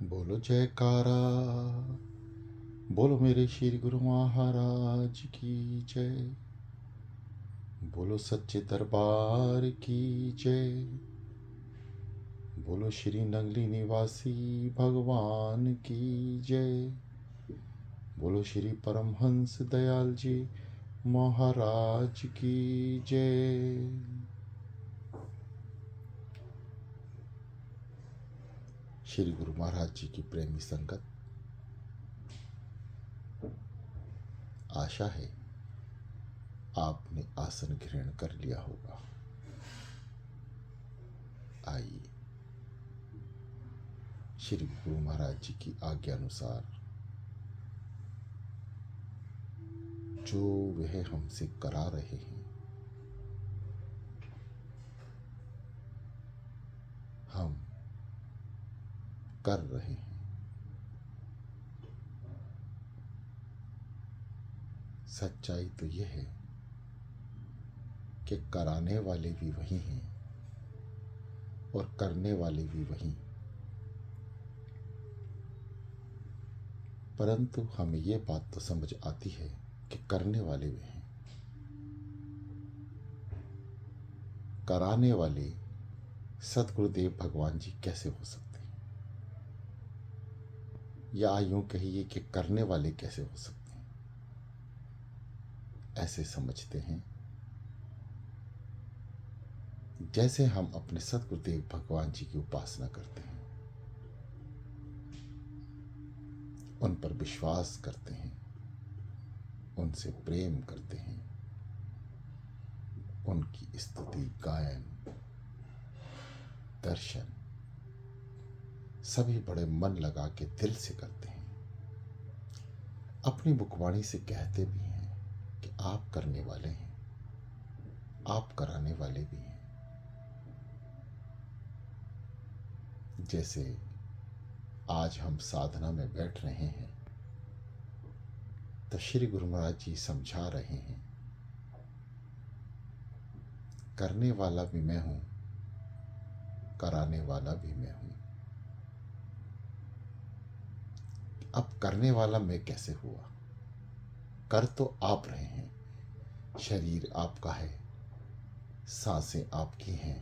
बोलो जयकारा, बोलो मेरे श्री गुरु महाराज की जय। बोलो सच्चे दरबार की जय। बोलो श्री नगली निवासी भगवान की जय। बोलो श्री परमहंस दयाल जी महाराज की जय। श्री गुरु महाराज जी की प्रेमी संगत, आशा है आपने आसन ग्रहण कर लिया होगा। आइए श्री गुरु महाराज जी की आज्ञा अनुसार जो वह हमसे करा रहे हैं, हम कर रहे हैं। सच्चाई तो यह है कि कराने वाले भी वही हैं और करने वाले भी वही। परंतु हमें यह बात तो समझ आती है कि करने वाले वे हैं। कराने वाले सतगुरुदेव भगवान जी कैसे हो सकते हैं, या यूं कहिए कि करने वाले कैसे हो सकते हैं। ऐसे समझते हैं जैसे हम अपने सतगुरुदेव भगवान जी की उपासना करते हैं, उन पर विश्वास करते हैं, उनसे प्रेम करते हैं, उनकी स्तुति, गायन, दर्शन सभी बड़े मन लगा के दिल से करते हैं। अपनी मुखवाणी से कहते भी हैं कि आप करने वाले हैं, आप कराने वाले भी हैं। जैसे आज हम साधना में बैठ रहे हैं तो श्री गुरु महाराज जी समझा रहे हैं, करने वाला भी मैं हूं, कराने वाला भी मैं हूं। अब करने वाला मैं कैसे हुआ? कर तो आप रहे हैं, शरीर आपका है, सांसें आपकी हैं,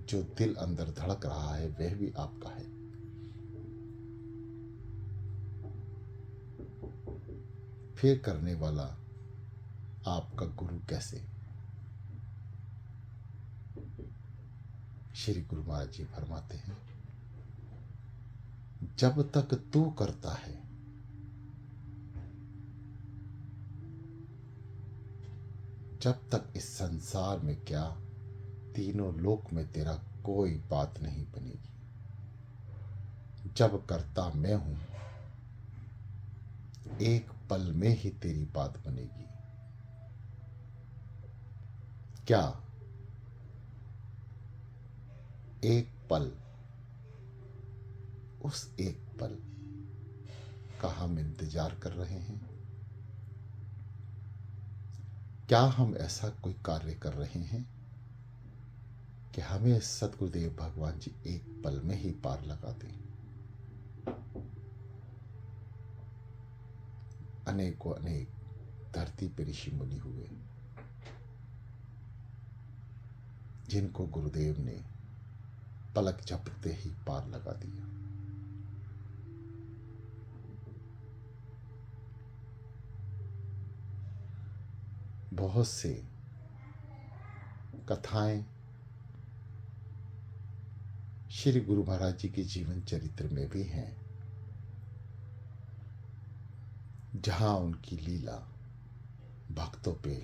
जो दिल अंदर धड़क रहा है वह भी आपका है। फिर करने वाला आपका गुरु कैसे? श्री गुरु महाराज जी फरमाते हैं, जब तक तू करता है जब तक इस संसार में क्या तीनों लोक में तेरा कोई बात नहीं बनेगी। जब करता मैं हूं, एक पल में ही तेरी बात बनेगी। क्या एक पल, उस एक पल का हम इंतजार कर रहे हैं? क्या हम ऐसा कोई कार्य कर रहे हैं कि हमें सतगुरुदेव भगवान जी एक पल में ही पार लगा दें? अनेकों अनेक धरती पर ऋषि मुनि हुए जिनको गुरुदेव ने पलक झपकते ही पार लगा दिया। बहुत से कथाएं श्री गुरु महाराज जी के जीवन चरित्र में भी हैं, जहां उनकी लीला भक्तों पे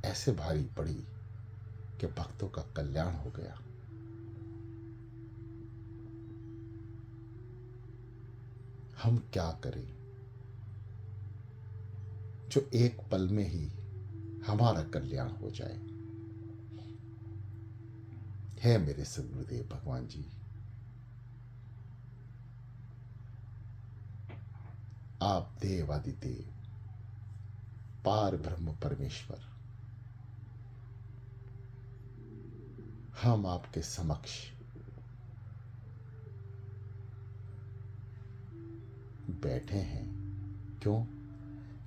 ऐसे भारी पड़ी कि भक्तों का कल्याण हो गया। हम क्या करें जो एक पल में ही हमारा कल्याण हो जाए? है मेरे सदगुरुदेव भगवान जी, आप देवादिदेव, पार ब्रह्म परमेश्वर, हम आपके समक्ष बैठे हैं। क्यों?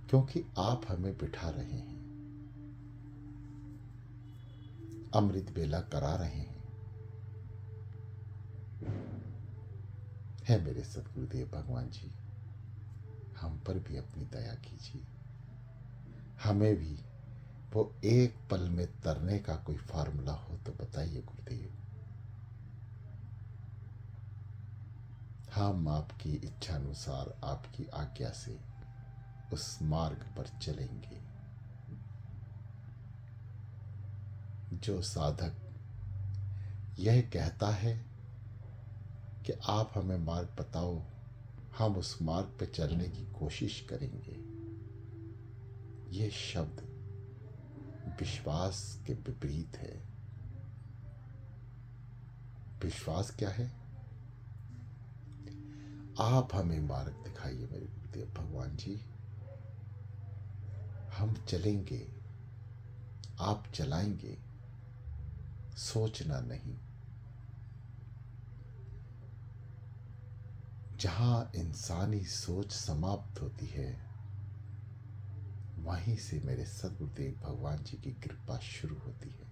क्योंकि आप हमें बिठा रहे हैं, अमृत बेला करा रहे हैं। है मेरे सतगुरुदेव भगवान जी, हम पर भी अपनी दया कीजिए। हमें भी वो एक पल में तरने का कोई फार्मूला हो तो बताइए गुरुदेव। हम आपकी इच्छा अनुसार, आपकी आज्ञा से उस मार्ग पर चलेंगे। जो साधक यह कहता है कि आप हमें मार्ग बताओ, हम उस मार्ग पर चलने की कोशिश करेंगे, ये शब्द विश्वास के विपरीत है। विश्वास क्या है? आप हमें मार्ग दिखाइए मेरे गुरुदेव भगवान जी, हम चलेंगे, आप चलाएंगे, सोचना नहीं। जहां इंसानी सोच समाप्त होती है, वहीं से मेरे सद्गुरुदेव भगवान जी की कृपा शुरू होती है।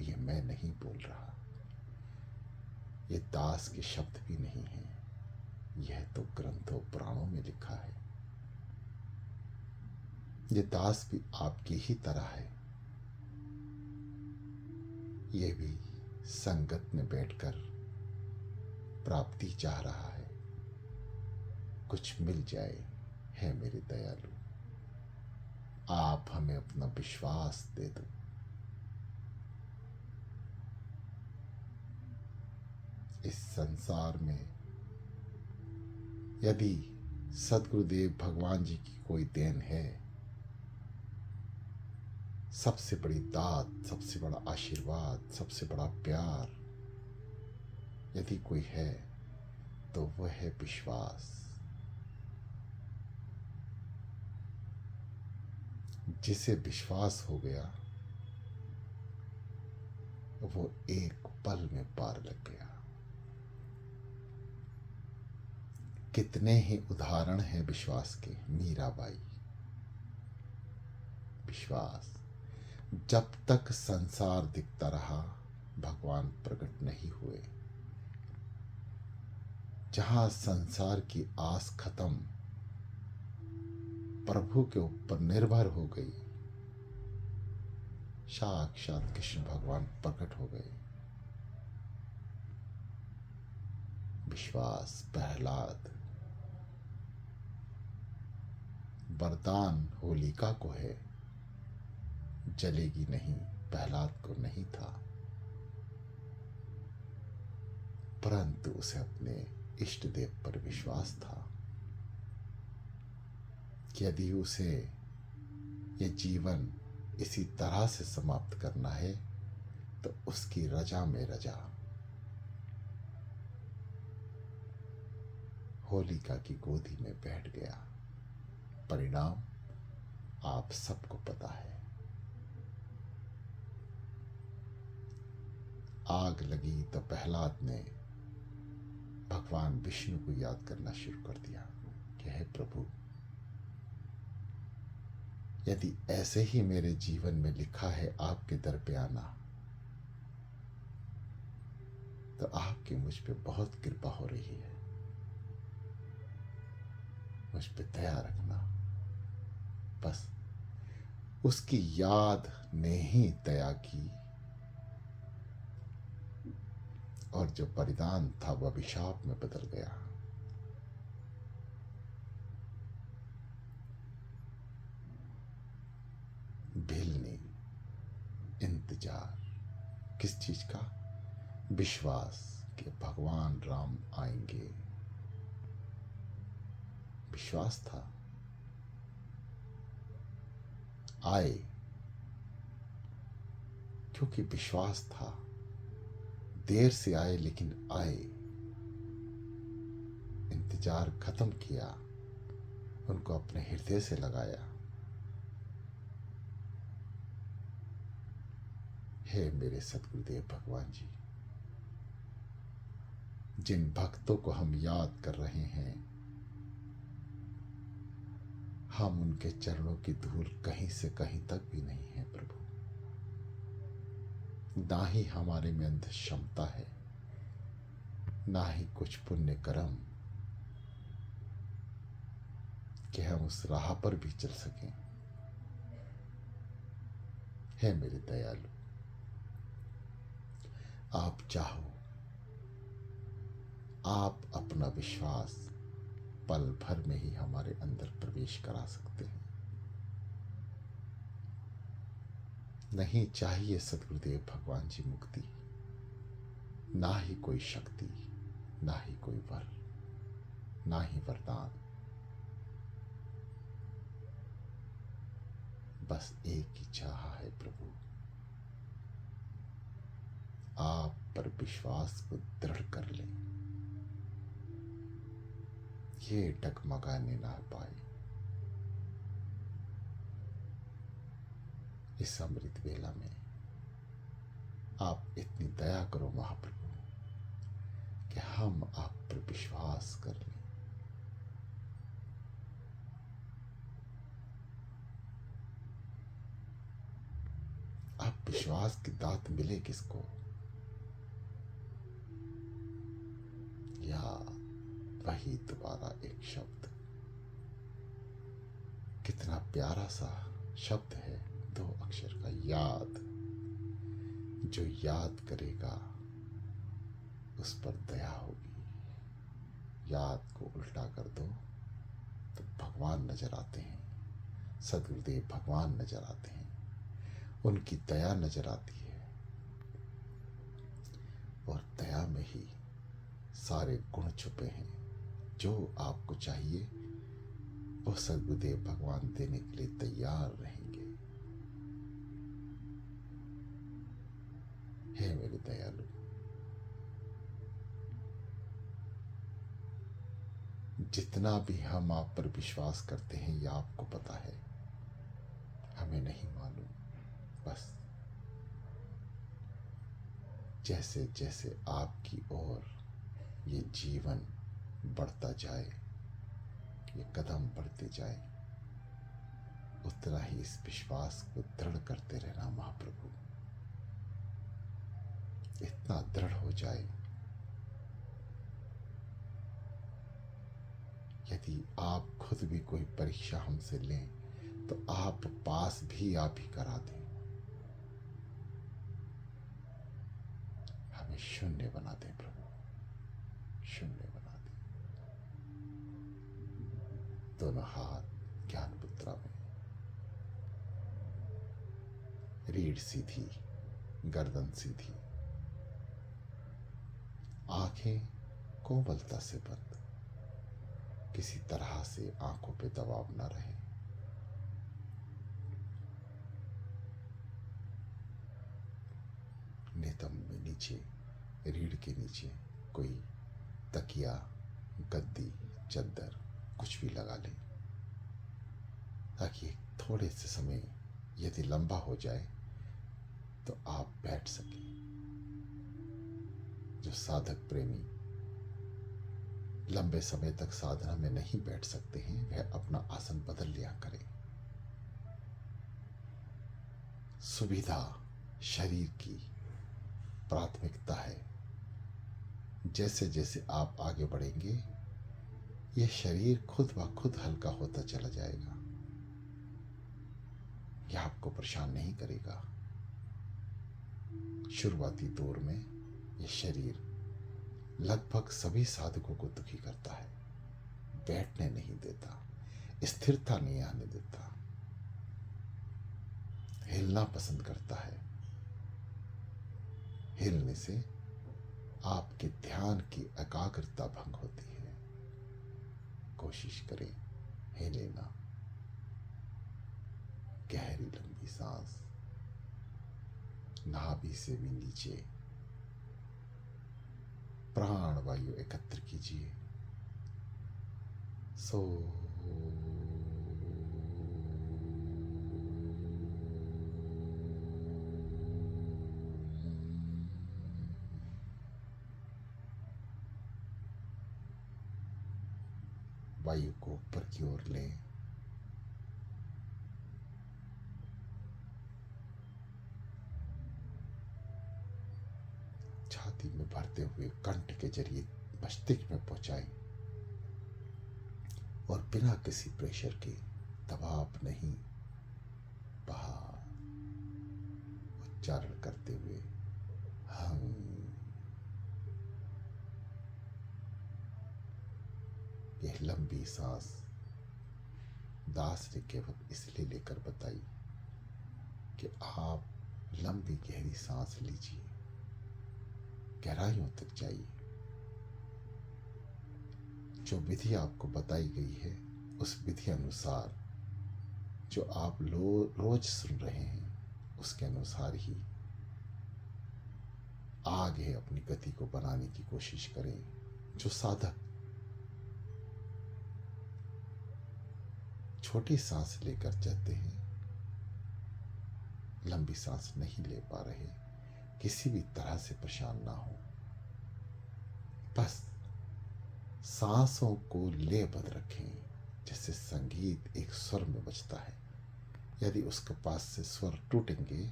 ये मैं नहीं बोल रहा, ये दास के शब्द भी नहीं है, यह तो ग्रंथों पुराणों में लिखा है। ये दास भी आपकी ही तरह है, ये भी संगत में बैठकर प्राप्ति चाह रहा है, कुछ मिल जाए। है मेरे दयालु, आप हमें अपना विश्वास दे दो। इस संसार में यदि सद्गुरुदेव भगवान जी की कोई देन है, सबसे बड़ी दात, सबसे बड़ा आशीर्वाद, सबसे बड़ा प्यार यदि कोई है तो वह है विश्वास। जिसे विश्वास हो गया वो एक पल में पार लग गया। कितने ही उदाहरण हैं विश्वास के। मीराबाई, विश्वास। जब तक संसार दिखता रहा, भगवान प्रकट नहीं हुए। जहां संसार की आस खत्म, प्रभु के ऊपर निर्भर हो गई, साक्षात कृष्ण भगवान प्रकट हो गए। विश्वास। प्रहलाद, वरदान होलिका को है, जलेगी नहीं, प्रहलाद को नहीं था, परंतु उसे अपने इष्ट देव पर विश्वास था कि यदि उसे ये जीवन इसी तरह से समाप्त करना है तो उसकी रजा में रजा। होलिका की गोदी में बैठ गया। परिणाम आप सबको पता है। आग लगी तो प्रहलाद ने भगवान विष्णु को याद करना शुरू कर दिया कि हे प्रभु, यदि ऐसे ही मेरे जीवन में लिखा है आपके दर पे आना, तो आपकी मुझ पे बहुत कृपा हो रही है, मुझ पे दया रखना। बस उसकी याद ने ही दया की, और जो परिधान था वह अभिशाप में बदल गया। भिलनी, इंतजार, किस चीज का? विश्वास कि भगवान राम आएंगे। विश्वास था, आए, क्योंकि विश्वास था। देर से आए लेकिन आए। इंतजार खत्म किया, उनको अपने हृदय से लगाया। हे मेरे सतगुरुदेव भगवान जी, जिन भक्तों को हम याद कर रहे हैं, हम उनके चरणों की धूल कहीं से कहीं तक भी नहीं है प्रभु। ना ही हमारे में अंध क्षमता है, ना ही कुछ पुण्य कर्म कि हम उस राह पर भी चल सकें। हे मेरे दयालु, आप चाहो, आप अपना विश्वास पल भर में ही हमारे अंदर प्रवेश करा सकते हैं। नहीं चाहिए सद्गुरुदेव भगवान जी मुक्ति, ना ही कोई शक्ति, ना ही कोई वर, ना ही वरदान। बस एक ही चाह है प्रभु, आप पर विश्वास को दृढ़ कर लें, ये डगमगाने ना पाए। इस अमृत वेला में आप इतनी दया करो महाप्रभु कि हम आप पर विश्वास कर लें। आप विश्वास की दात मिले किसको, या वही दोबारा एक शब्द, कितना प्यारा सा शब्द है, 2 अक्षर का, याद। जो याद करेगा उस पर दया होगी। याद को उल्टा कर दो तो भगवान नजर आते हैं, सद्गुरुदेव भगवान नजर आते हैं, उनकी दया नजर आती है, और दया में ही सारे गुण छुपे हैं। जो आपको चाहिए वो सद्गुरुदेव भगवान देने के लिए तैयार रहेंगे। हे मेरे दयालु, जितना भी हम आप पर विश्वास करते हैं ये आपको पता है, हमें नहीं मालूम। बस जैसे जैसे आपकी ओर ये जीवन बढ़ता जाए, ये कदम बढ़ते जाए, उतना ही इस विश्वास को दृढ़ करते रहना महाप्रभु। इतना दृढ़ हो जाए, यदि आप खुद भी कोई परीक्षा हमसे लें तो आप पास भी आप ही करा दें, हमें शून्य बना दें प्रभु, शून्य बना दें। दोनों हाथ ज्ञान मुद्रा में, रीढ़ सीधी, गर्दन सीधी, आंखें कोमलता से बंद, किसी तरह से आंखों पे दबाव न रहे। नितंब में नीचे, रीढ़ के नीचे कोई तकिया, गद्दी, चद्दर कुछ भी लगा लें, ताकि थोड़े से समय यदि लंबा हो जाए तो आप बैठ सकें। जो साधक प्रेमी लंबे समय तक साधना में नहीं बैठ सकते हैं, वह अपना आसन बदल लिया करें। सुविधा शरीर की प्राथमिकता है। जैसे जैसे आप आगे बढ़ेंगे यह शरीर खुद ब खुद हल्का होता चला जाएगा, यह आपको परेशान नहीं करेगा। शुरुआती दौर में यह शरीर लगभग सभी साधकों को दुखी करता है, बैठने नहीं देता, स्थिरता नहीं आने देता, हिलना पसंद करता है। हिलने से आपके ध्यान की एकाग्रता भंग होती है। कोशिश करें हिले ना। गहरी लंबी सांस नाभि से भी नीचे प्राण वायु एकत्र कीजिए। सो वायु को ऊपर की ओर लें छाती में भरते हुए कंठ के जरिए मस्तिष्क में पहुंचाएं और बिना किसी प्रेशर के, दबाव नहीं, बाहर उच्चारण करते हुए हम। यह लंबी सांस दास ने केवल इसलिए लेकर बताई कि आप लंबी गहरी सांस लीजिए, गहराइयों तक जाइए। जो विधि आपको बताई गई है उस विधि अनुसार जो आप रोज सुन रहे हैं उसके अनुसार ही आगे अपनी गति को बनाने की कोशिश करें। जो साधक छोटी सांस लेकर जाते हैं, लंबी सांस नहीं ले पा रहे, किसी भी तरह से परेशान ना हो, बस सांसों को लेबद्ध रखें। जैसे संगीत एक स्वर में बजता है, यदि उसके पास से स्वर टूटेंगे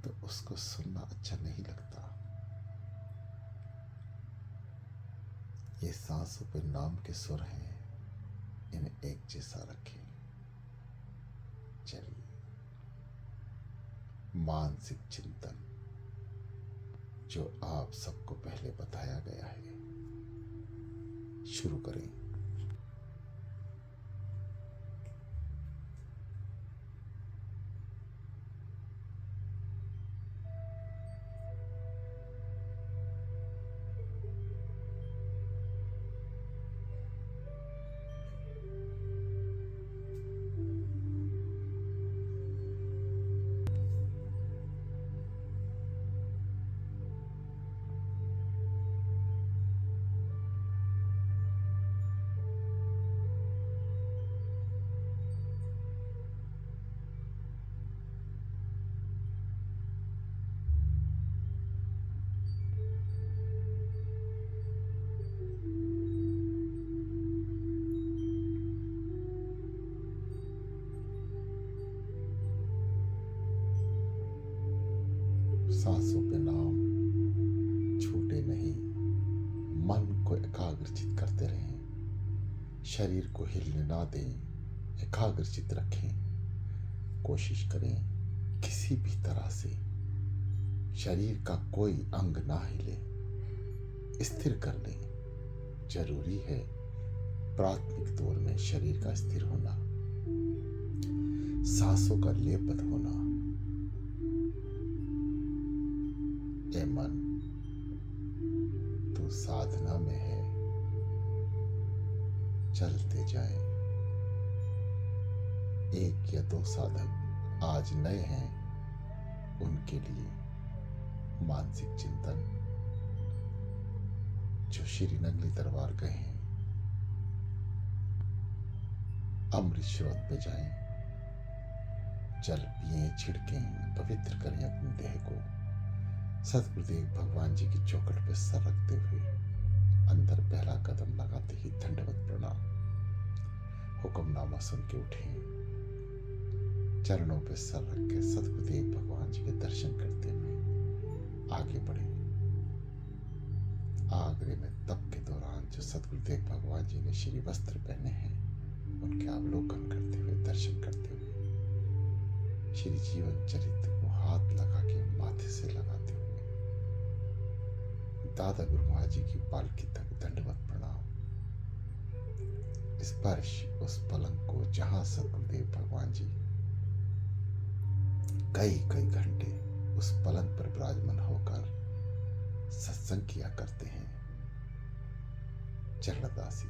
तो उसको सुनना अच्छा नहीं लगता। ये सांसों पे नाम के सुर हैं, इन्हें एक जैसा रखें। चलिए, मानसिक चिंतन जो आप सबको पहले बताया गया है, शुरू करें। सांसों पे नाम छूटे नहीं, मन को एकाग्रचित करते रहें, शरीर को हिलने ना दें, एकाग्रचित रखें। कोशिश करें किसी भी तरह से शरीर का कोई अंग ना हिले, स्थिर कर लें। जरूरी है प्राथमिक दौर में शरीर का स्थिर होना, सांसों का लेपत होना। ए मन, तू साधना में है, चलते जाए। एक या दो साधक आज नए हैं, उनके लिए मानसिक चिंतन। जो श्री नगली दरबार गए हैं, अमृत स्रोत पे जाएं, जल पिए, छिड़कें, पवित्र करें अपने देह को। सतगुरुदेव भगवान जी की चौखट पे सर रखते हुए अंदर पहला कदम लगाते ही दंडवत प्रणाम। हुक्मनामा सुन के उठे, चरणों पे सर रख के सतगुरुदेव भगवान जी के दर्शन करते हुए आगे बढ़े। आगरे में तप के दौरान जो सतगुरुदेव भगवान जी ने श्री वस्त्र पहने हैं, उनके अवलोकन करते हुए, दर्शन करते हुए, श्री जीवन चरित्र को हाथ लगा के माथे से लगाते हुए दादा गुरु महाराज जी की पालकी तक दंडवत प्रणाम। स्पर्श उस पलंग को जहां सतगुरुदेव भगवान जी कई कई घंटे उस पलंग पर विराजमान होकर सत्संग किया करते हैं। चरणदासी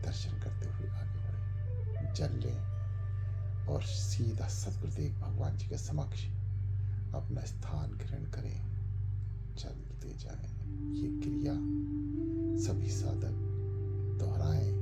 दर्शन करते हुए आगे बढ़े, जल लें और सीधा सतगुरुदेव भगवान जी के समक्ष अपना स्थान ग्रहण करें, चलते जाएं। ये क्रिया सभी साधक दोहराएं।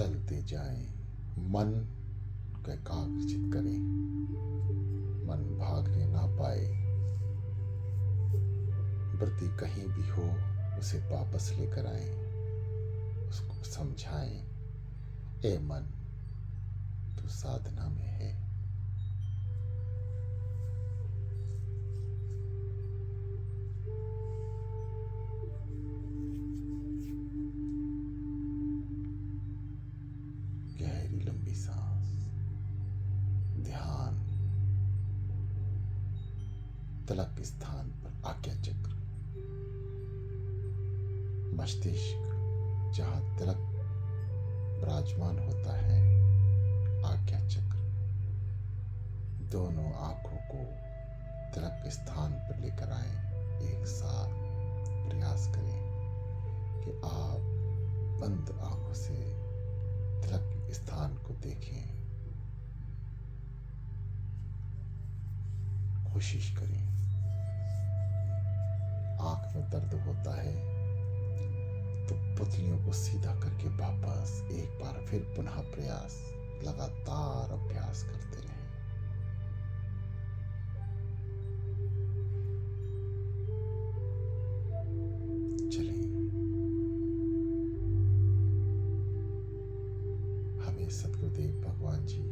चलते जाएं, मन का एकाग्रचित करें, मन भागने ना पाए, वृत्ति कहीं भी हो उसे वापस लेकर आए, उसको समझाएं, ए मन तू साधना में है। गहरी लंबी सांस, ध्यान तिलक स्थान पर आज्ञा चक्र, मस्तिष्क जहां तिलक विराजमान होता है, आज्ञा चक्र। दोनों आंखों को तिलक स्थान पर लेकर आए। एक साथ प्रयास करें कि आप बंद आंखों से तिलक स्थान को देखें। कोशिश करें। आंख में दर्द होता है तो पुतलियों को सीधा करके वापस एक बार फिर पुनः प्रयास, लगातार अभ्यास करते रहें। चलिए, हमें सद्गुरुदेव भगवान जी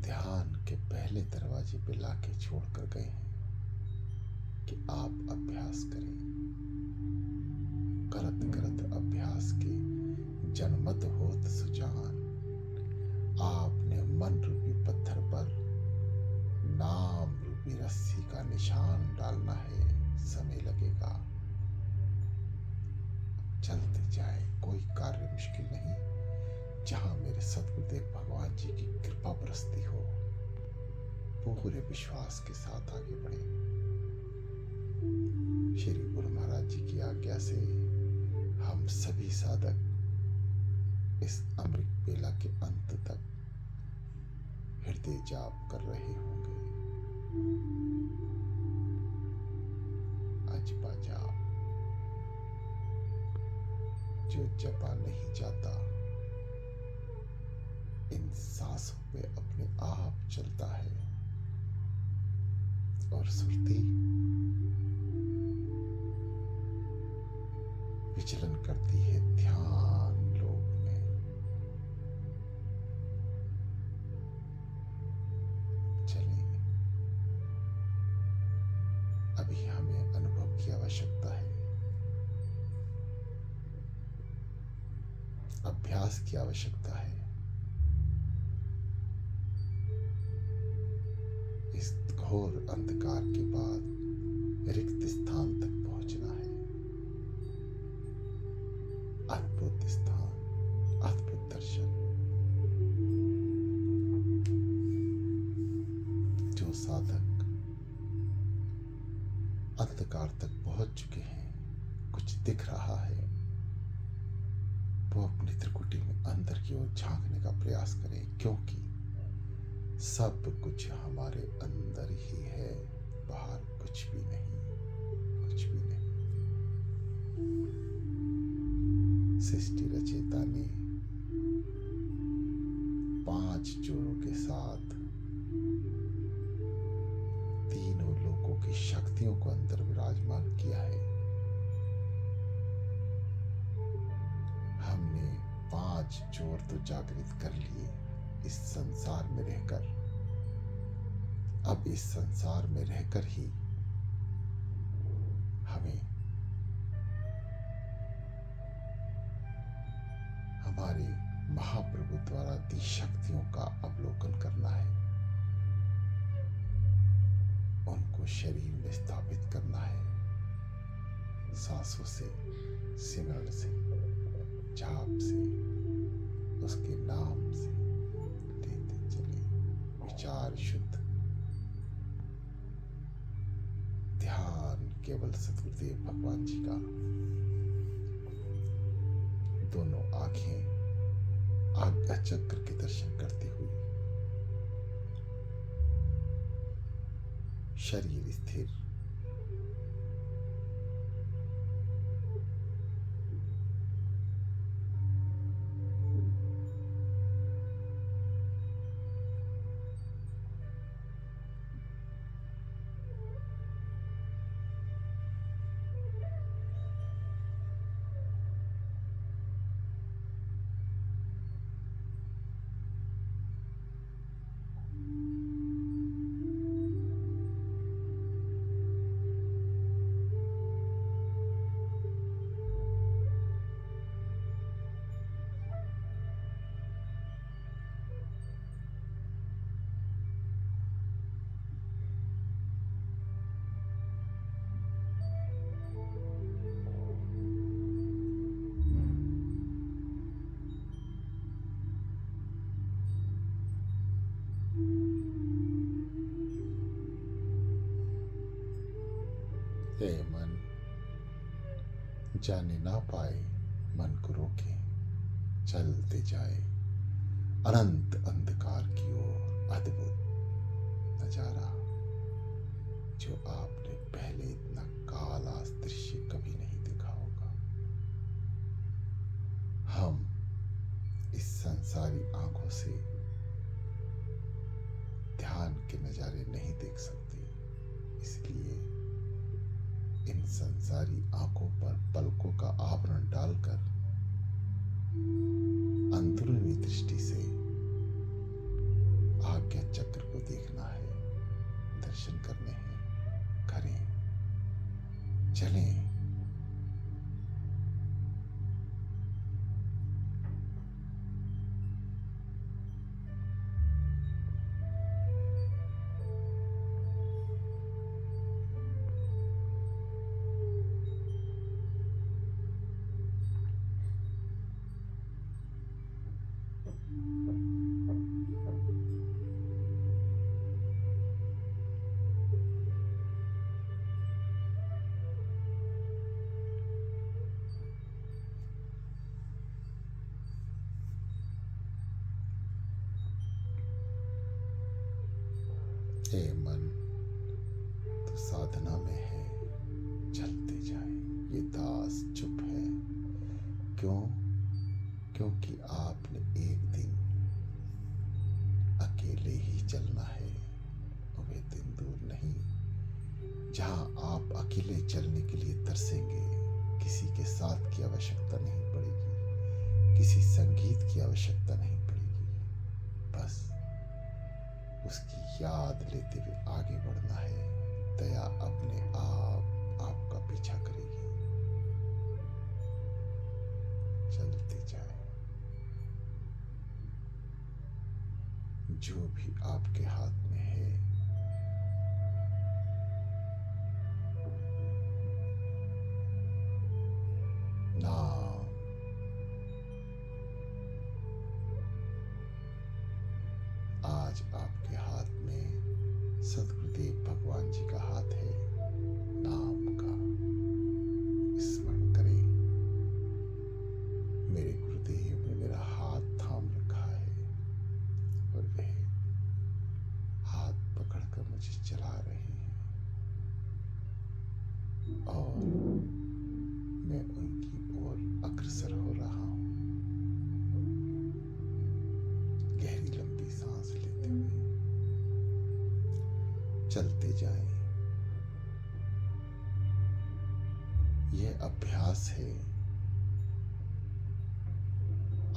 ध्यान के पहले दरवाजे पे लाके छोड़कर गए हैं कि आप अभ्यास करें। करत करत अभ्यास के जनमत होत सुजान, आपने मन रूपी पत्थर पर नाम रूपी रस्सी का निशान डालना है। समय लगेगा, चलते जाए, कोई कार्य मुश्किल नहीं। जहां मेरे सद्गुरुदेव भगवान जी की कृपा बरसती हो, पूरे विश्वास के साथ आगे बढ़े। श्री गुरु महाराज जी की आज्ञा से हम सभी साधक इस अमृत बेला के अंत तक हृदय जाप कर रहे होंगे। अजपा जाप जो जपा नहीं जाता, इन सांसों पे अपने आप चलता है। और सुरती विचलन करती है ध्यान लोक में। चलिए, अभी हमें अनुभव की आवश्यकता है, अभ्यास की आवश्यकता है। इस घोर अंधकार के बाद रिक्त स्थान तक पहुंचना है। अद्भुत स्थान, अद्भुत दर्शन। जो साधक अंधकार तक पहुंच चुके हैं, कुछ दिख रहा है, वो अपनी त्रिकुटी में अंदर की ओर झांकने का प्रयास करें, क्योंकि सब कुछ हमारे अंदर ही है, बाहर कुछ भी नहीं, कुछ भी नहीं। सृष्टि रचयिता ने 5 जोरों के साथ तीनों लोकों की शक्तियों को अंदर विराजमान किया है। हमने 5 जोर तो जागृत कर लिए इस संसार में रहकर। अब इस संसार में रहकर ही हमें हमारे महाप्रभु द्वारा दी शक्तियों का अवलोकन करना है, उनको शरीर में स्थापित करना है। सांसों से, सिमरण से, जाप से, उसके नाम से लेते चले। विचार शुद्ध, ध्यान केवल सद्गुरुदेव भगवान जी का। दोनों आंखें आज्ञा चक्र के दर्शन करती हुई, शरीर स्थिर, जाने ना पाए मन को रोके, चलते जाए अनंत अंधकार की ओर। अद्भुत नजारा जो आपने पहले इतना काला दृश्य कभी नहीं देखा होगा। हम इस संसारी आंखों से ध्यान के नजारे नहीं देख सकते, इसलिए इन संसारी आंखों पर पलकों का आवरण डालकर अंदरूनी दृष्टि से आज्ञा चक्र को देखना है, दर्शन करने हैं। करें, चलें। हे मन, तो साधना में है, चलते जाए। ये दास चुप है। क्यों? क्योंकि आपने एक दिन अकेले ही चलना है। और वे दिन दूर नहीं जहां आप अकेले चलने के लिए तरसेंगे। किसी के साथ की आवश्यकता नहीं पड़ेगी, किसी संगीत की आवश्यकता नहीं पड़ेगी। बस उसकी याद लेते हुए आगे बढ़ना है। दया अपने आप आपका पीछा करेगी। चलते जाए। जो भी आपके हाथ में है, नाम, आज आपके हाथ में सद्गुरुदेव भगवान जी का हाथ है। नाम का स्मरण करें। मेरे गुरुदेव ने मेरा हाथ थाम रखा है और वे हाथ पकड़कर मुझे चला रहे हैं और मैं उनकी ओर अग्रसर हो रहा हूं। गहरी लंबी सांस लेते हुए चलते जाएं। यह अभ्यास है,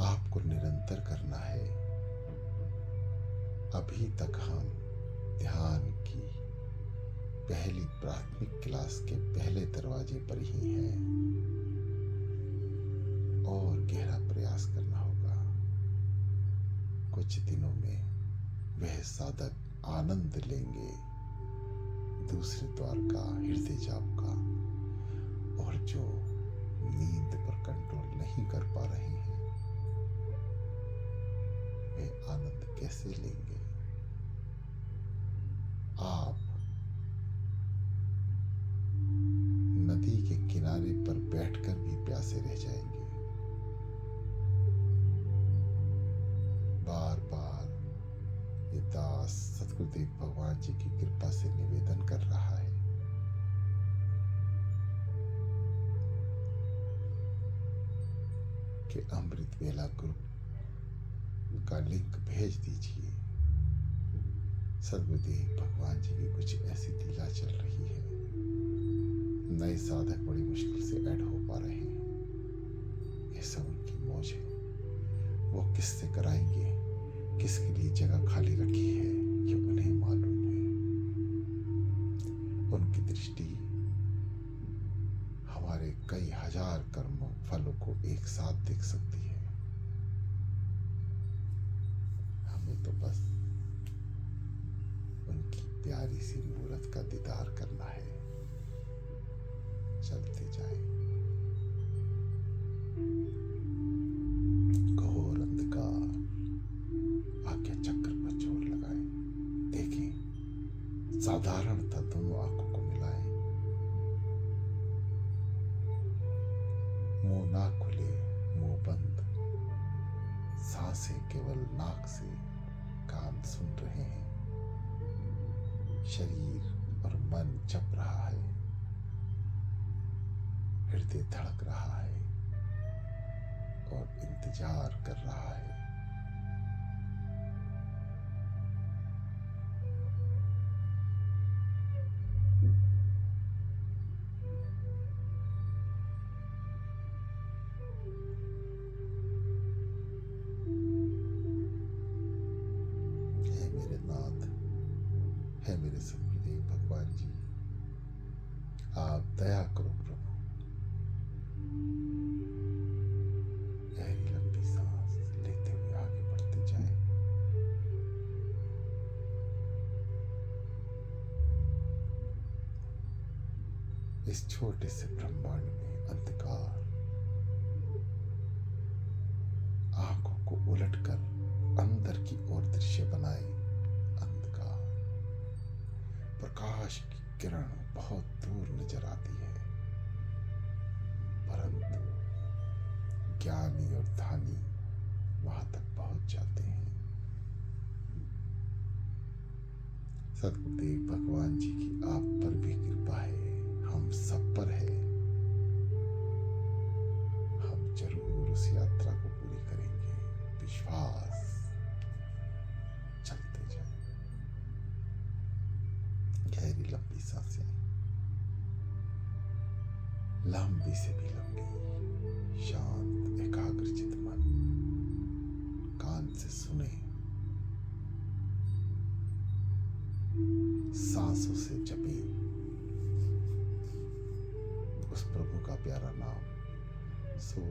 आपको निरंतर करना है। अभी तक हम ध्यान की पहली प्राथमिक क्लास के पहले दरवाजे पर ही हैं और गहरा प्रयास करना होगा। कुछ दिनों में वह साधक आनंद लेंगे दूसरे द्वार का, हृदय जाप का। और जो नींद पर कंट्रोल नहीं कर पा रहे हैं, वे आनंद कैसे लेंगे? आप नदी के किनारे पर बैठकर भी प्यासे रह जाएंगे। बार बार ये दास सद्गुरुदेव भगवान जी की कृपा से निवेदन कर रहा है कि अमृत वेला ग्रुप का लिंक भेज दीजिए। सद्गुरुदेव भगवान जी की कुछ ऐसी लीला चल रही है, नए साधक बड़ी मुश्किल से ऐड हो पा रहे हैं। ये सब उनकी मौज है। वो किससे कराएंगे, किसके लिए जगह खाली रखी है, ये उन्हें मालूम है। उनकी दृष्टि हमारे कई हजार कर्मों फलों को एक साथ देख सकती है। हमें तो बस उनकी प्यारी सी मूरत का दीदार करना है। चलते जाए। घोर अंधकार आज्ञा चक्र पर जोर लगाए। देखें, साधारणतः दोनों आंखों को मिलाएं। केवल नाक से कान सुन रहे हैं, शरीर और मन जप रहा है, हृदय धड़क रहा है और इंतजार कर रहा है। हे मेरे नाथ, हे मेरे सतगुरुदेव भगवान जी, आप दया करो प्रभु। गहरी लंबी सांस लेते हुए आगे बढ़ते जाएं। इस छोटे से ब्रह्मांड में अंधकार, आंखों को उलटकर अंदर की ओर दृश्य बनाए अंधकार, प्रकाश की किरण बहुत दूर नजर आती है, परंतु ज्ञानी और धानी वहां तक पहुंच जाते हैं। सतगुरुदेव भगवान जी की आप पर भी कृपा है, हम सब पर है। हम जरूर उस यात्रा को पूरी करेंगे, विश्वास। चलते जाएं। गहरी लंबी सांसें, लंबी से भी लंबी, शांत एकाग्रचित मन, कान से सुने, सांसों से जपे उस प्रभु का प्यारा नाम। सो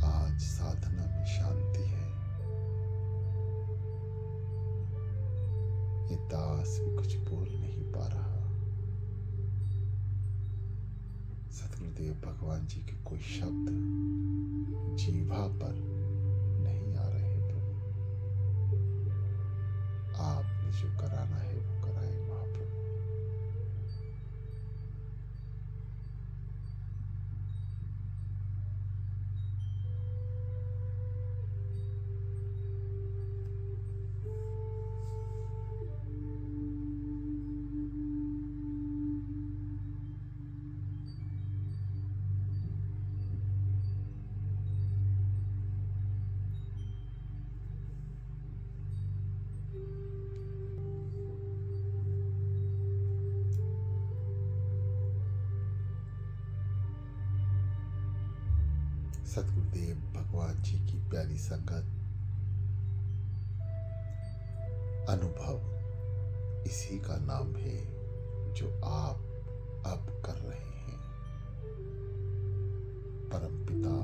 आज साधना में शांति है। ये दास भी कुछ बोल नहीं पा रहा। सतगुरुदेव भगवान जी के कोई शब्द जीवा पर नहीं आ रहे प्रभु। आपने जो कराना है वो कराए महाप्रभु। सतगुरुदेव भगवान जी की प्यारी संगत, अनुभव इसी का नाम है जो आप अब कर रहे हैं। परमपिता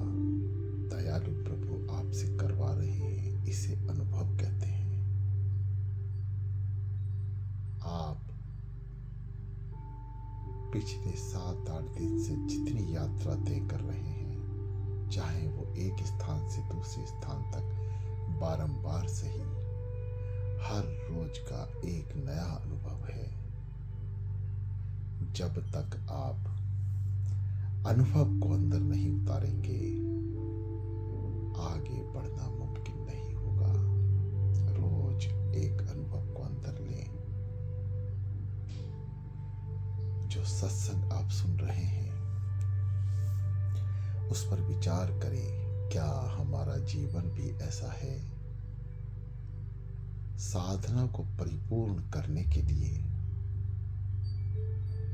दयालु प्रभु आपसे करवा रहे हैं, इसे अनुभव कहते हैं। आप पिछले 7-8 दिन से जितनी यात्रा तय कर रहे हैं, चाहे वो एक स्थान से दूसरे स्थान तक बारंबार सही, हर रोज का एक नया अनुभव है। जब तक आप अनुभव को अंदर नहीं उतारेंगे, आगे बढ़ना मुमकिन नहीं होगा। रोज एक अनुभव को अंदर लें। जो सत्संग आप सुन रहे हैं उस पर विचार करें, क्या हमारा जीवन भी ऐसा है? साधना को परिपूर्ण करने के लिए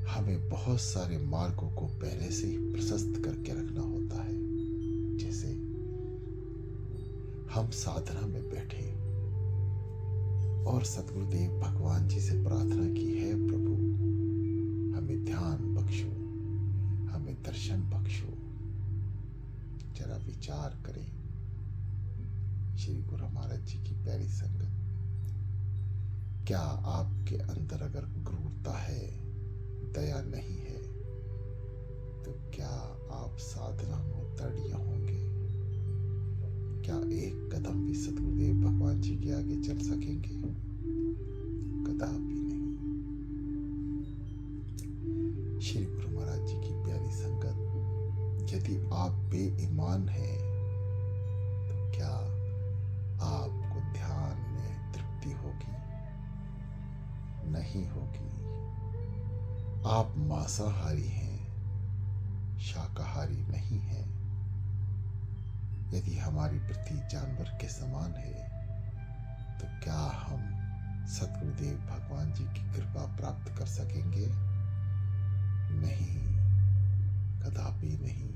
हमें बहुत सारे मार्गों को पहले से ही प्रशस्त करके रखना होता है। जैसे हम साधना में बैठे और सतगुरुदेव भगवान जी से प्रार्थना की है, प्रभु हमें ध्यान बख्शो, हमें दर्शन बख्शो। जरा विचार करें, श्री गुरु महाराज जी की प्यारी संगत, क्या आपके अंदर अगर क्रूरता है, दया नहीं है, तो क्या आप साधना में उतरिया होंगे? क्या एक कदम भी सतगुरुदेव भगवान जी के आगे चल सकेंगे? कदापि नहीं। श्री गुरु महाराज जी की प्यारी संगत, यदि आप बेईमान हैं तो क्या आपको ध्यान में तृप्ति होगी? नहीं होगी। आप मांसाहारी हैं, शाकाहारी नहीं हैं। यदि हमारी वृत्ति जानवर के समान है तो क्या हम सतगुरुदेव भगवान जी की कृपा प्राप्त कर सकेंगे? नहीं, कदापि नहीं।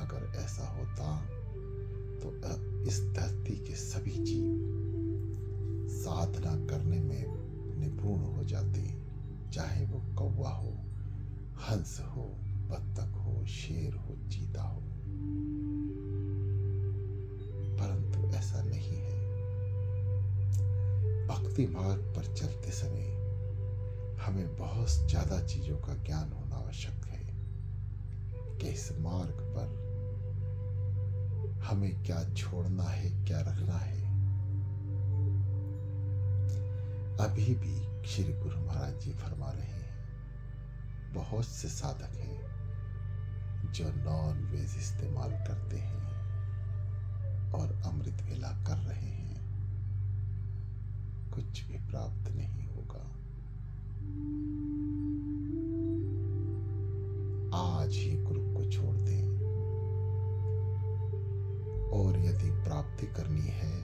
अगर ऐसा होता तो इस धरती के सभी जीव साधना करने में निपुण हो जाते, चाहे वो कौवा हो, हंस हो, बत्तख हो, शेर हो, चीता हो। परंतु ऐसा नहीं है। भक्ति मार्ग पर चलते समय हमें बहुत ज्यादा चीजों का ज्ञान होना आवश्यक है कि इस मार्ग पर हमें क्या छोड़ना है, क्या रखना है। अभी भी श्री गुरु महाराज जी फरमा रहे हैं, बहुत से साधक हैं जो नॉन वेज इस्तेमाल करते हैं और अमृत वेला कर रहे हैं, कुछ भी प्राप्त नहीं होगा। आज ही गुरु को छोड़ दें, और यदि प्राप्ति करनी है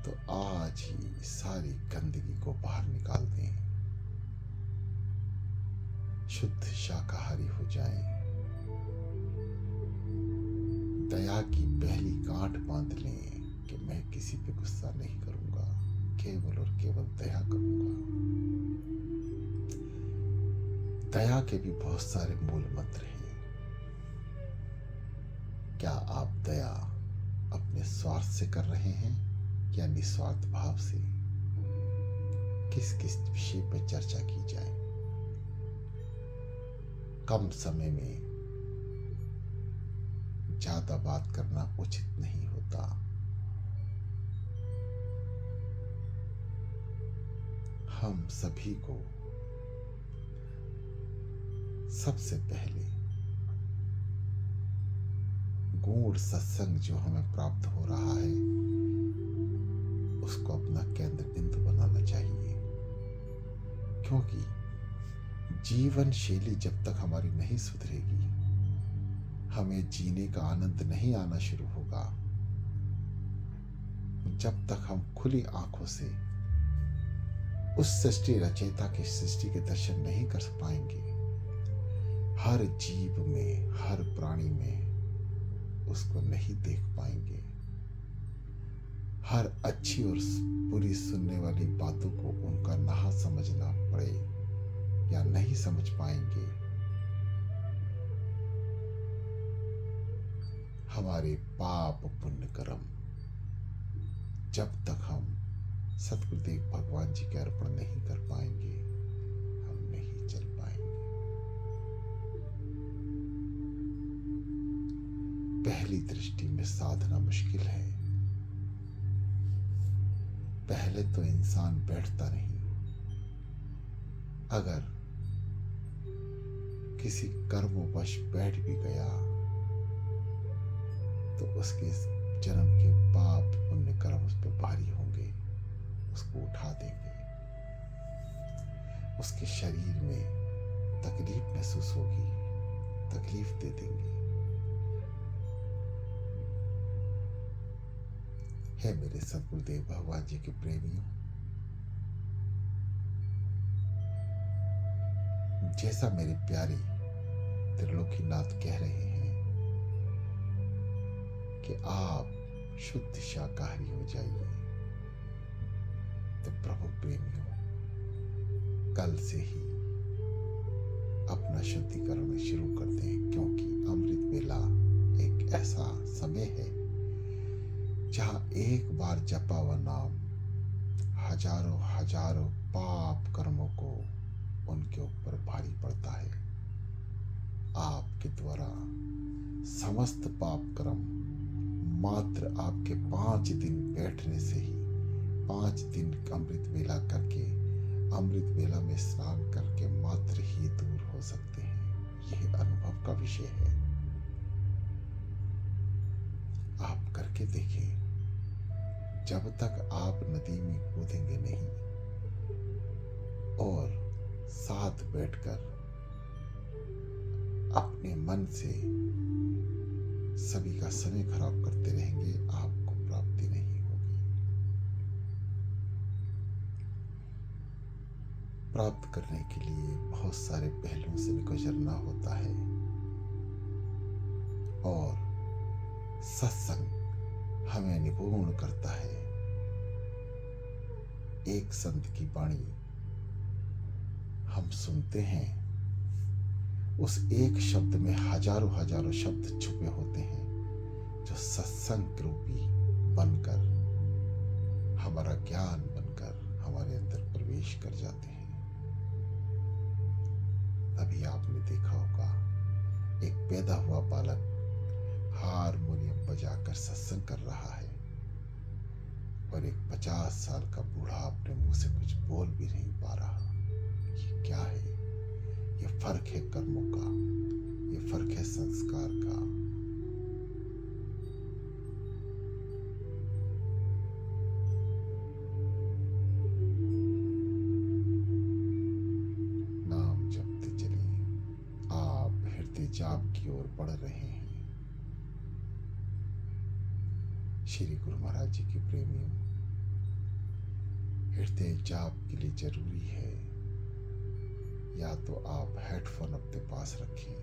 तो आज ही सारी गंदगी को बाहर निकाल दें, शुद्ध शाकाहारी हो जाएं, दया की पहली गांठ बांध लें कि मैं किसी पे गुस्सा नहीं करूंगा, केवल और केवल दया करूंगा। दया के भी बहुत सारे मूल मंत्र हैं। क्या आप दया अपने स्वार्थ से कर रहे हैं या निस्वार्थ भाव से? किस किस विषय पर चर्चा की जाए? कम समय में ज्यादा बात करना उचित नहीं होता। हम सभी को सबसे पहले गूढ़ सत्संग जो हमें प्राप्त हो रहा है उसको अपना केंद्र बिंदु बनाना चाहिए, क्योंकि जीवन शैली जब तक हमारी नहीं सुधरेगी, हमें जीने का आनंद नहीं आना शुरू होगा, जब तक हम खुली आंखों से उस सृष्टि रचयिता की सृष्टि के दर्शन नहीं कर पाएंगे। हर जीव में, हर प्राणी में उसको नहीं देख पाएंगे। हर अच्छी और बुरी सुनने वाली बातों को उनका ना समझना पड़े या नहीं समझ पाएंगे। हमारे पाप पुण्य कर्म जब तक हम सतगुरुदेव भगवान जी के अर्पण नहीं कर पाएंगे, हम नहीं चल पाएंगे। पहली दृष्टि में साधना मुश्किल है। पहले तो इंसान बैठता नहीं। अगर किसी कर्मवश बैठ भी गया तो उसके जन्म के पाप पुण्य कर्म उस पर भारी होंगे, उसको उठा देंगे, उसके शरीर में तकलीफ महसूस होगी, तकलीफ दे देंगे। हे मेरे सतगुरुदेव भगवान जी के प्रेमियों, जैसा मेरे प्यारे त्रिलोकीनाथ कह रहे हैं कि आप शुद्ध शाकाहारी हो जाइए, तो प्रभु प्रेमियों कल से ही अपना शुद्धिकरण शुरू करते हैं, क्योंकि अमृत वेला एक ऐसा समय है जहां एक बार जपा हुआ नाम हजारों हजारों पाप कर्मों को उनके ऊपर भारी पड़ता है। आपके द्वारा समस्त पाप कर्म मात्र आपके 5 दिन बैठने से ही, 5 दिन अमृत वेला करके, अमृत वेला में स्नान करके मात्र ही दूर हो सकते हैं। यह अनुभव का विषय है। आप करके देखिए। जब तक आप नदी में कूदेंगे नहीं और साथ बैठकर अपने मन से सभी का समय खराब करते रहेंगे, आपको प्राप्ति नहीं होगी। प्राप्त करने के लिए बहुत सारे पहलुओं से भी गुजरना होता है, और सत्संग हमें निपुण करता है। एक संत की वाणी हम सुनते हैं, उस एक शब्द में हजारों हजारों शब्द छुपे होते हैं, जो सत्संग रूपी बनकर, हमारा ज्ञान बनकर हमारे अंदर प्रवेश कर जाते हैं। अभी आपने देखा होगा, एक पैदा हुआ बालक हारमोनियम बजाकर सत्संग कर रहा है, और एक 50 साल का बूढ़ा अपने मुंह से कुछ बोल भी नहीं पा रहा। ये क्या है? ये फर्क है कर्मों का, ये फर्क है संस्कार का। नाम जपते चलिए, आप हृदय जाप की ओर बढ़ रहे हैं। श्री गुरु महाराज जी के प्रेमियों, हृदय जाप के लिए जरूरी है या तो आप हेडफोन अपने पास रखें,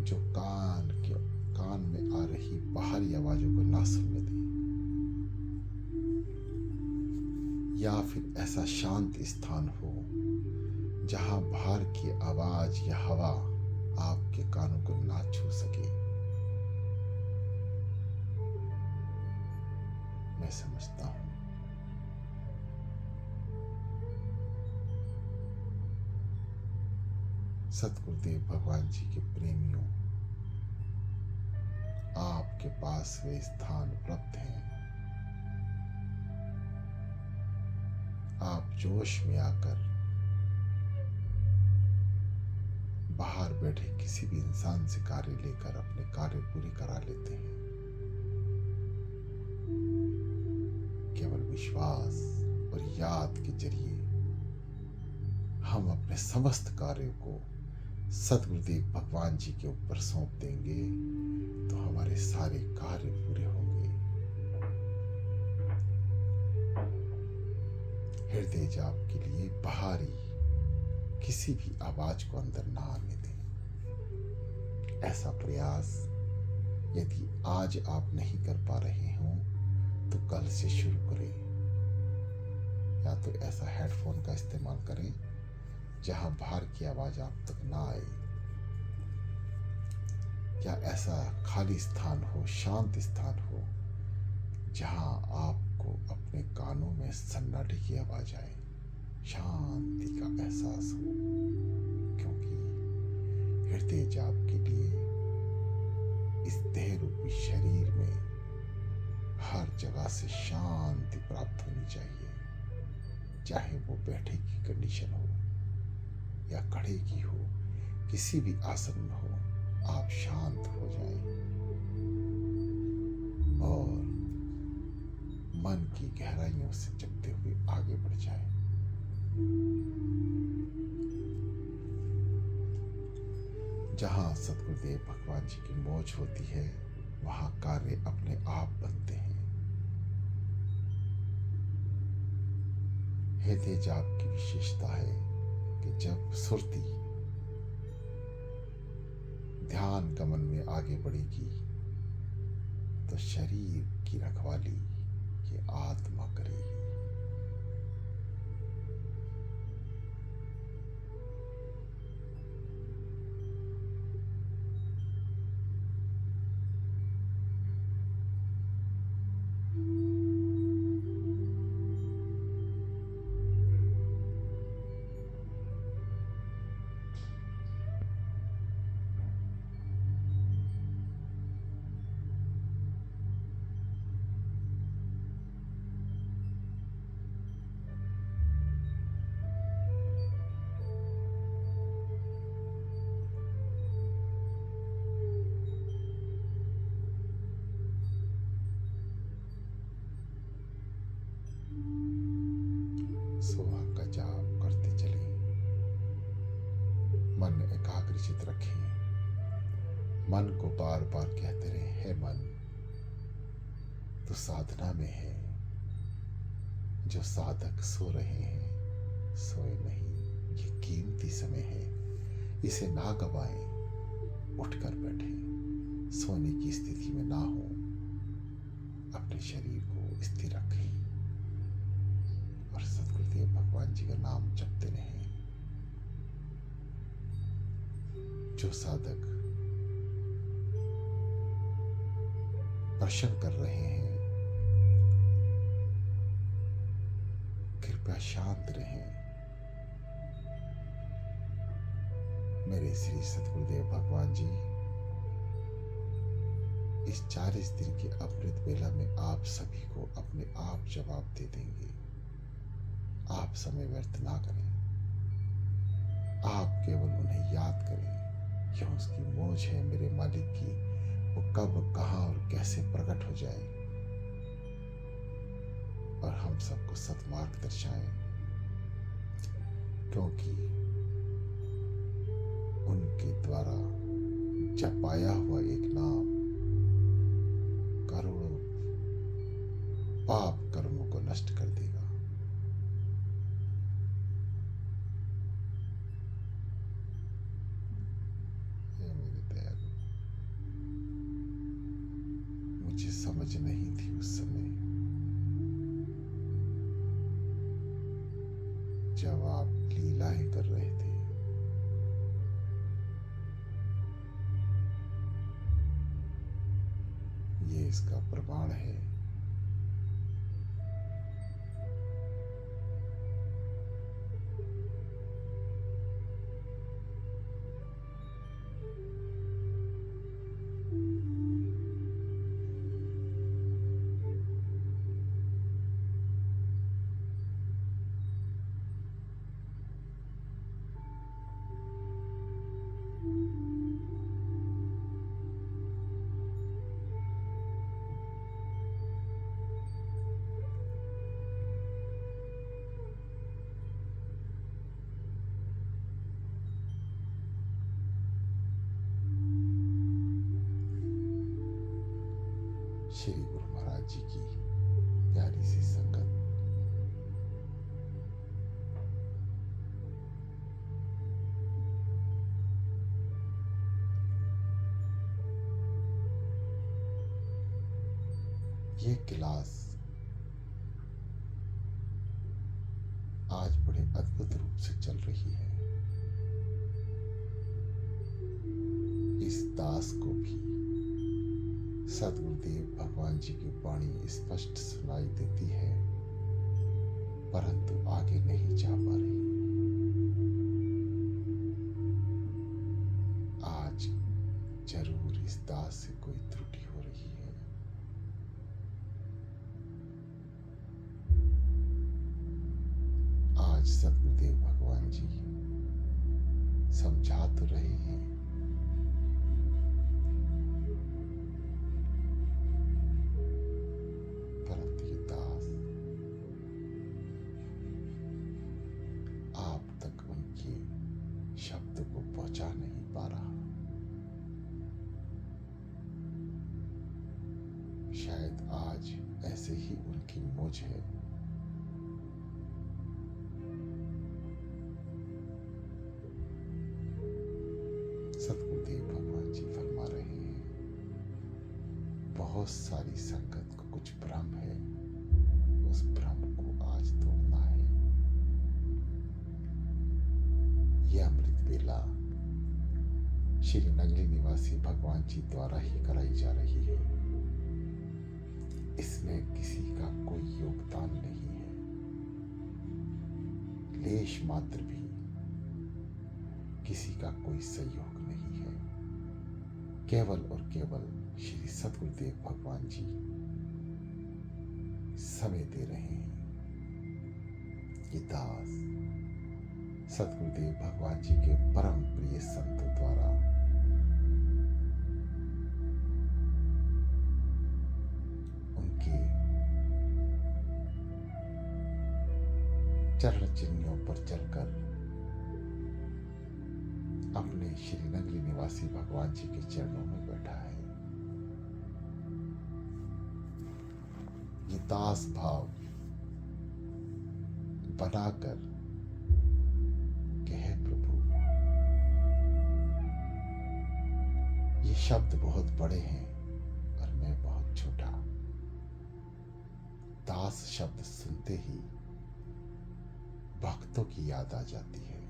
जो कान में आ रही बाहरी आवाजों को ना सुनने दें, या फिर ऐसा शांत स्थान हो जहां बाहर की आवाज या हवा आपके कानों को ना छू सके। मैं समझता हूं सतगुरुदेव भगवान जी के प्रेमियों, आपके पास वे स्थान उपलब्ध हैं। आप जोश में आकर बाहर बैठे किसी भी इंसान से कार्य लेकर अपने कार्य पूरी करा लेते हैं। केवल विश्वास और याद के जरिए हम अपने समस्त कार्यों को सतगुरुदेव भगवान जी के ऊपर सौंप देंगे, तो हमारे सारे कार्य पूरे होंगे। हृदय जाप के लिए बाहरी किसी भी आवाज को अंदर ना आने दें। ऐसा प्रयास यदि आज आप नहीं कर पा रहे हों तो कल से शुरू करें, या तो ऐसा हेडफोन का इस्तेमाल करें जहां बाहर की आवाज आप तक ना आए, या ऐसा खाली स्थान हो, शांत स्थान हो, जहां आपको अपने कानों में सन्नाटे की आवाज आए, शांति का एहसास हो। क्योंकि हृदय जाप के लिए इस देह रूपी शरीर में हर जगह से शांति प्राप्त होनी चाहिए, चाहे वो बैठे की कंडीशन हो या खड़े की हो, किसी भी आसन में हो, आप शांत हो जाएं और मन की गहराइयों से जपते हुए आगे बढ़ जाएं। जहां सतगुरुदेव भगवान जी की मौज होती है, वहां कार्य अपने आप बनते हैं। हृदय जाप की विशेषता है कि जब सुरती ध्यान गमन में आगे बढ़ेगी तो शरीर की रखवाली ये आत्मा करेगी। सुहाग का जाप करते चले, मन एकाग्रचित रखें, मन को बार बार कहते रहे, हे मन तो साधना में है। जो साधक सो रहे हैं सोए नहीं, ये कीमती समय है, इसे ना गवाएं, उठकर बैठे, सोने की स्थिति में ना हो, अपने शरीर को स्थिर रखें और सद्गुरुदेव भगवान जी का नाम जपते रहें। जो साधक प्रश्न कर रहे हैं कृपया शांत रहें। मेरे श्री सद्गुरुदेव भगवान जी इस 40 दिन के अमृत बेला में आप सभी को अपने आप जवाब दे देंगे। आप समय व्यर्थ ना करें, आप केवल उन्हें याद करें। यह उसकी मौज है मेरे मालिक की, वो कब कहाँ और कैसे प्रकट हो जाए और हम सबको सत्मार्ग दर्शाएं, क्योंकि उनके द्वारा जपाया हुआ एक नाम करोड़ों पाप कर्मों को नष्ट कर देगा। हे मेरे दयालु, मुझे समझ नहीं थी उस समय जब आप लीलाएं कर रहे थे। ये इसका प्रमाण है। श्री गुरु महाराज जी की प्यारी सी संगत, ये क्लास आज बड़े अद्भुत रूप से चल रही है। इस दास को भी सद्गुरुदेव भगवान जी की वाणी स्पष्ट सुनाई देती है, परंतु आगे नहीं जा पा रही। आज जरूर इस दास से कोई त्रुटि हो रही है। आज सद्गुरुदेव भगवान जी समझा तो रहे हैं, परंतु ये दास आप तक उनके शब्द को पहुंचा नहीं पा रहा। शायद आज ऐसे ही उनकी मौज है। बहुत सारी संगत को कुछ भ्रम है, उस भ्रम को आज तोड़ना है। यह अमृत वेला श्री नगली निवासी भगवान जी द्वारा ही कराई जा रही है। इसमें किसी का कोई योगदान नहीं है, लेश मात्र भी किसी का कोई सहयोग नहीं है। केवल और केवल श्री सतगुरुदेव भगवान जी समय दे रहे हैं। ये दास सतगुरुदेव भगवान जी के परम प्रिय संतों द्वारा उनके चरण चिन्हों पर चलकर अपने श्री नगली निवासी भगवान जी के चरणों में बैठा है। ये दास भाव बनाकर के है प्रभु, ये शब्द बहुत बड़े हैं और मैं बहुत छोटा। दास शब्द सुनते ही भक्तों की याद आ जाती है,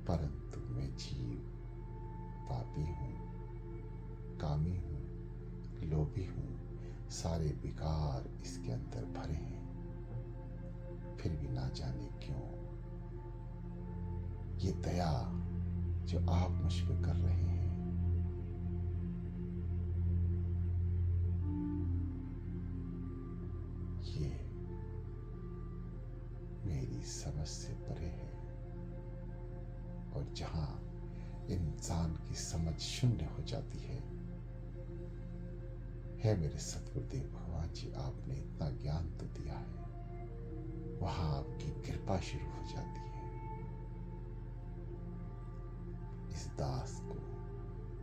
परंतु मैं जीव पापी हूं, कामी हूं, लोभी हूं, सारे विकार इसके अंदर भरे हैं। फिर भी ना जाने क्यों ये दया जो आप मुझ पे कर रहे हैं, ये मेरी समझ से परे है। और जहां इंसान की समझ शून्य हो जाती है मेरे सतगुरुदेव भगवान जी, आपने इतना ज्ञान तो दिया है, वहां आपकी कृपा शुरू हो जाती है। इस दास को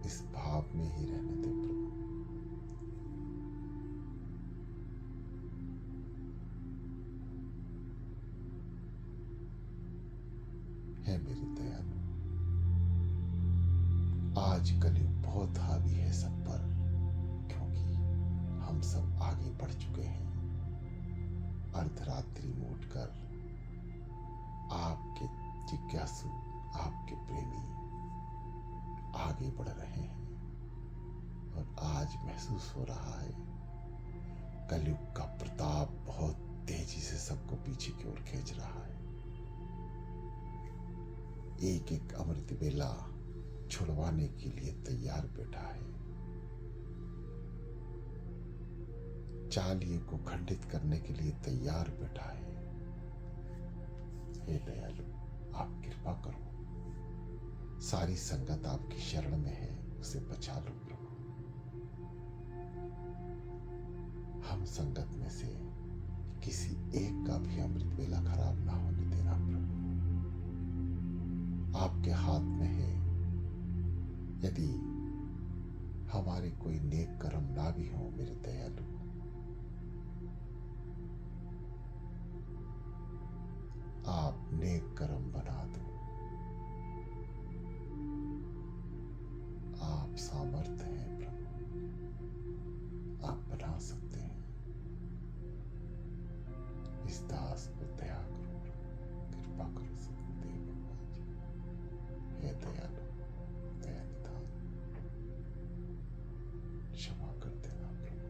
इस भाव में ही रहने दे प्रभु। है मेरे दयालु, आज कलयुग बहुत हावी है सब पर, क्योंकि हम सब आगे बढ़ चुके हैं। अर्धरात्रि में उठकर आपके जिज्ञासु, आपके प्रेमी आगे बढ़ रहे हैं। और आज महसूस हो रहा है कलयुग का प्रताप बहुत तेजी से सबको पीछे की ओर खींच रहा है। एक एक अमृत बेला छुड़वाने के लिए तैयार बैठा है। चालिये को खंडित करने के लिए तैयार बैठा है। हे दयालु, आप कृपा करो, सारी संगत आपकी शरण में है, उसे बचा लो प्रभु। हम संगत में से किसी एक का भी अमृत बेला खराब ना होने देना प्रभु। आपके हाथ में है। यदि हमारे कोई नेक कर्म ना भी हो मेरे दयालु, आप नेक कर्म बना दो। आप सामर्थ्य हैं प्रभु, आप बना सकते हैं। इस दास पर दया करो प्रभु, कृपा करो सतगुरुदेव भगवान जी। हे दयालु, दया निधान, क्षमा कर देना प्रभु।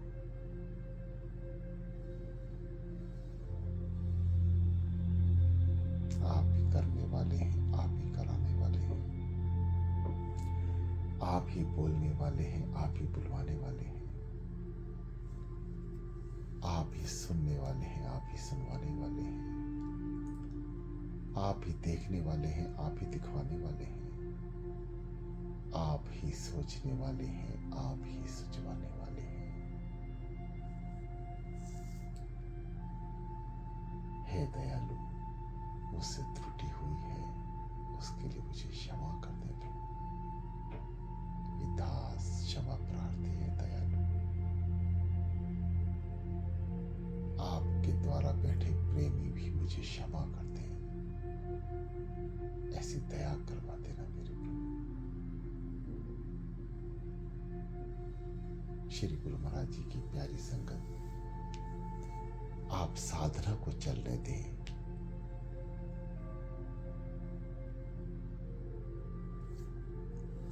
आप ही करने वाले हैं, आप ही कराने वाले हैं, आप ही बोलने वाले हैं, आप ही बुलवाने वाले हैं, आप ही सुनने वाले हैं, आप ही सुनवाने वाले हैं, आप ही देखने वाले हैं, आप ही दिखवाने वाले हैं, आप ही सोचने वाले हैं, आप ही सुझवाने वाले हैं। हे दयालु, मुझसे त्रुटि हुई है, उसके लिए मुझे क्षमा कर दे प्रभु। ये दास क्षमा प्रार्थी है दयालु। आपके द्वारा बैठे प्रेमी भी मुझे क्षमा कर दे। ऐसी दया करवा देना मेरे प्रभु। श्री गुरु महाराज जी की प्यारी संगत, आप साधना को चलने दें।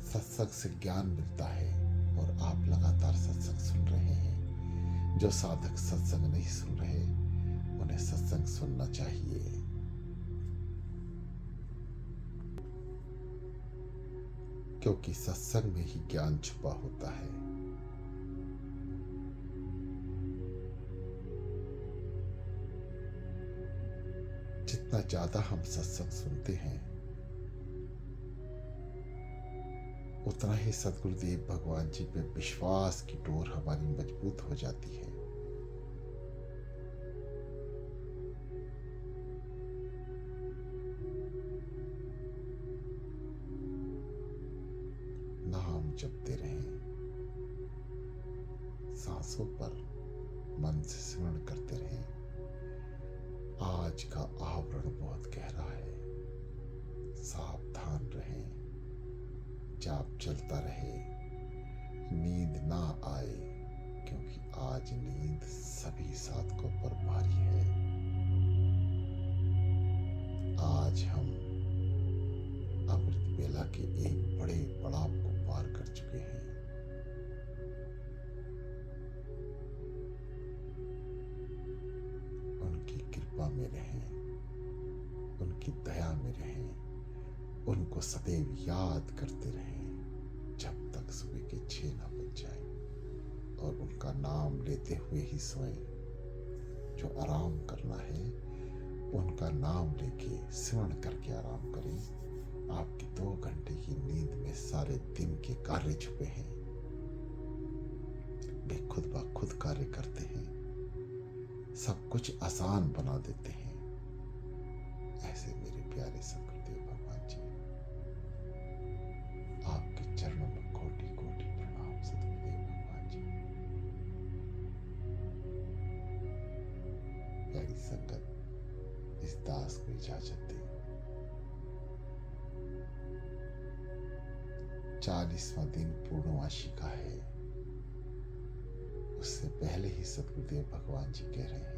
सत्संग से ज्ञान मिलता है और आप लगातार सत्संग सुन रहे हैं। जो साधक सत्संग नहीं सुन रहे, उन्हें सत्संग सुनना चाहिए। क्योंकि सत्संग में ही ज्ञान छुपा होता है। जितना ज्यादा हम सत्संग सुनते हैं, उतना ही सद्गुरुदेव भगवान जी पे विश्वास की डोर हमारी मजबूत हो जाती है। नाम जपते रहें, सांसों पर मन से स्मरण करते रहें। आज का आवरण बहुत गहरा है, सावधान रहें। जाप चलता रहे, नींद ना आए, क्योंकि आज नींद सभी साधकों पर भारी है। आज हम अमृत बेला के एक बड़े पड़ाव को पार कर चुके हैं। उनकी कृपा में रहें, उनकी दया में रहें, उनको सदैव याद करते रहें जब तक सुबह के 6 न बज जाए, और उनका नाम लेते हुए ही सोएं। जो आराम करना है, उनका नाम लेके स्मरण करके आराम करें। आपकी 2 घंटे की नींद में सारे दिन के कार्य छुपे हैं। वे खुद ब खुद कार्य करते हैं, सब कुछ आसान बना देते हैं। ऐसे मेरे प्यारे सद्गुरुदेव भगवान जी, आपके चरणों में कोटि कोटि प्रणाम। सद्गुरुदेव भगवान जी, प्यारी संगत, इस दास को इजाजत दें। 40वां दिन पूर्णमासी का है। उससे पहले ही सद्गुरुदेव भगवान जी कह रहे हैं,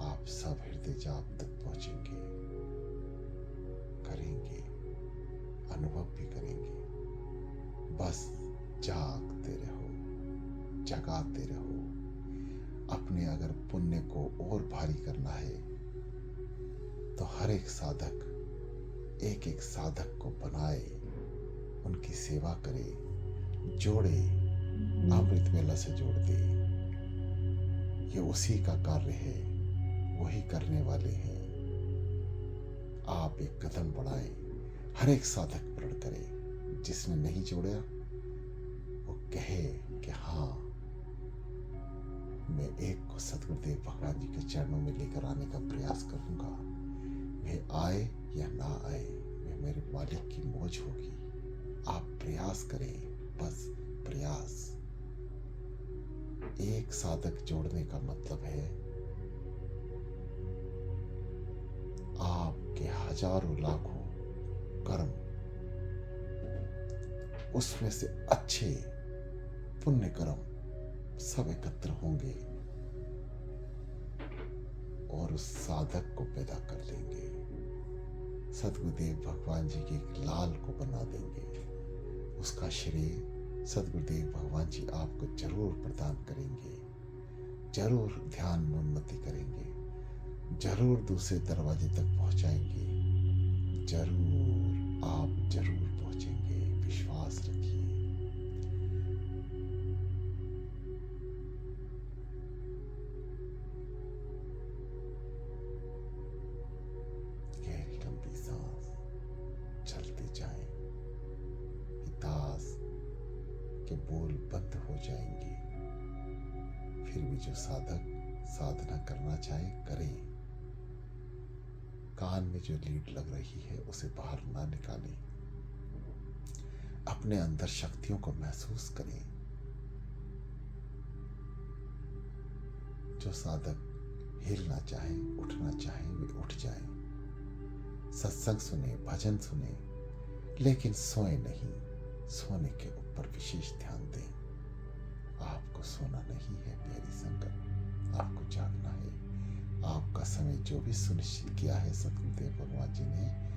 आप सब हृदय जाप तक पहुंचेंगे, करेंगे, अनुभव भी करेंगे। बस जागते रहो, जगाते रहो। अपने अगर पुण्य को और भारी करना है, तो हर एक साधक एक एक साधक को बनाए, उनकी सेवा करे, जोड़े, अमृत बेला से जोड़ दे। ये उसी का कार्य है, वही करने वाले हैं। आप एक कदम बढ़ाएं, हर एक साधक प्रण करे। जिसने नहीं जोड़ा, वो कहे कि हाँ, मैं एक को सद्गुरुदेव भगवान जी के चरणों में लेकर आने का प्रयास करूंगा। वह आए या ना आए, वह मेरे मालिक की मौज होगी। आप प्रयास करें, बस प्रयास। एक साधक जोड़ने का मतलब है आपके हजारों लाखों कर्म, उसमें से अच्छे पुण्य कर्म सब एकत्र होंगे और उस साधक को पैदा कर देंगे। सद्गुरुदेव भगवान जी के एक लाल को बना देंगे। उसका श्रेय सद्गुरुदेव भगवान जी आपको जरूर प्रदान करेंगे, जरूर ध्यान में उन्नति करेंगे, जरूर दूसरे दरवाजे तक पहुंचाएंगे। जरूर, आप जरूर पहुंचेंगे, विश्वास रखिए। गहरी लंबी सांस, चलते जाएं। दास के बोल बंद हो जाएंगे। फिर भी जो साधक साधना करना चाहे, करें। कान में जो लीड लग रही है, उसे बाहर ना निकालें। अपने अंदर शक्तियों को महसूस करें। जो साधक हिलना चाहे, उठना चाहे, वे उठ जाएं। सत्संग सुने, भजन सुने, लेकिन सोए नहीं। सोने के ऊपर विशेष ध्यान दें। आपको सोना नहीं है प्यारी संगत, आपको जागना है। आपका समय जो भी सुनिश्चित किया है सतगुरुदेव भगवान जी ने,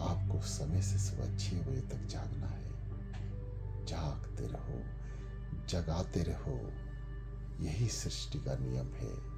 आपको समय से सुबह 6 बजे तक जागना है। जागते रहो, जगाते रहो, यही सृष्टि का नियम है।